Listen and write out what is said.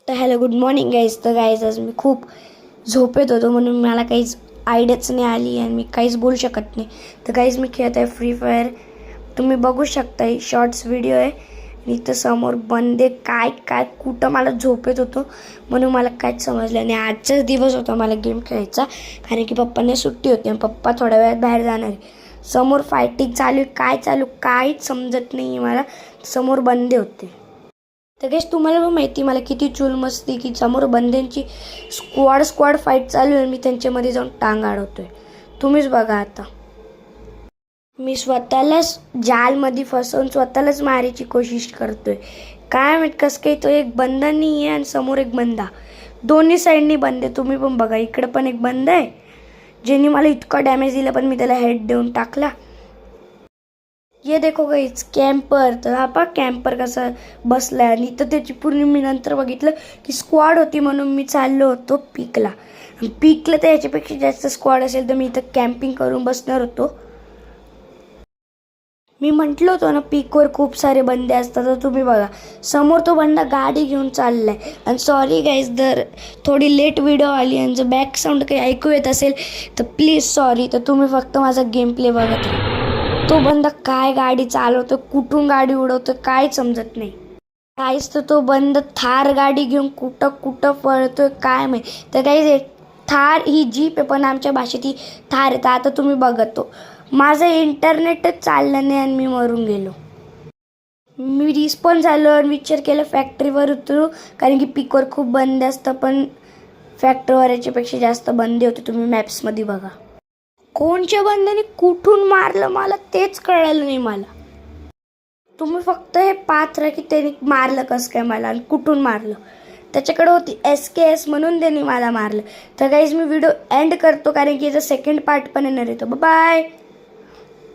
तर hello good morning guys. तर guys आज मी खूप झोपेत होतो म्हणून मला काहीच आयडियाच नाही आली आणि मी काहीच बोलू शकत नाही. तर गाईज मी खेळत आहे फ्री फायर. तुम्ही बघू शकता शॉर्ट्स व्हिडिओ आहे आणि इथं समोर बंदे काय काय कुठं मला झोपेत होतो म्हणून मला काहीच समजलं नाही. आजचाच दिवस होता मला गेम खेळायचा कारण की पप्पांना सुट्टी होती आणि पप्पा थोड्या वेळात बाहेर जाणार आहे. समोर फायटिंग चालू आहे, काय चालू काहीच समजत नाही मला. समोर बंदे होते. तर गाईस तुम्हाला पण माहिती मला किती चूल मस्ती की समोर बंद्यांची स्क्वॉड फाईट चालू आहे. मी त्यांच्यामध्ये जाऊन टांग अडवतोय. तुम्हीच बघा आता. मी स्वतःलाच जालमध्ये फसवून स्वतःलाच मारायची कोशिश करतोय. काय माहीत कसं काही. तो एक बंदा नाही आहे आणि समोर एक बंदा. दोन्ही साईडनी बंद आहे. तुम्ही पण बघा. इकडं पण एक बंदा आहे ज्यांनी मला इतका डॅमेज दिला पण मी त्याला हेड देऊन टाकला. ये देखो गाईज कॅम्पर. तर हा पा कॅम्पर कसा बसला आणि तर त्याची पूर्ण मी नंतर बघितलं की स्क्वॉड होती म्हणून मी चाललो होतो पीकला. पीकला तर याच्यापेक्षा जास्त स्क्वॉड असेल तर मी इथं कॅम्पिंग करून बसणार होतो. मी म्हटलं होतं ना पीकवर खूप सारे बंदे असतात. तर तुम्ही बघा समोर तो बंदा गाडी घेऊन चाललाय. आणि सॉरी गाईज जर थोडी लेट व्हिडिओ आली आणि जर बॅक साऊंड काही ऐकू येत असेल तर प्लीज सॉरी. तर तुम्ही फक्त माझा गेम प्ले बघत राहा. तो बंदा काय गाडी चालवतो, कुठून गाडी उडवतो काहीच समजत नाही. काहीच तर तो बंद थार गाडी घेऊन कुठं कुठं पळतोय काय माहिती. तर काही थार ही जीप आहे पण आमच्या भाषेत ही थार आहे. तर आता तुम्ही बघतो माझं इंटरनेटच चाललं नाही आणि मी मरून गेलो. मी रिस्पॉन्स झालो आणि विचार केला फॅक्टरीवर उतरू कारण की पीकवर खूप बंद असतं पण फॅक्टरीवर याच्यापेक्षा जास्त बंदी होते. तुम्ही मॅप्समध्ये बघा. कोणच्या बंदाने कुठून मारलं मला तेच कळलं नाही मला. तुम्ही फक्त हे पाहत राहा की त्याने मारलं कसं काय मला आणि कुठून मारलं. त्याच्याकडे होती SKS म्हणून त्याने मला मारलं. तर गाईज मी व्हिडिओ एंड करतो कारण की याचा सेकंड पार्ट पण येणार आहे. तर बाय.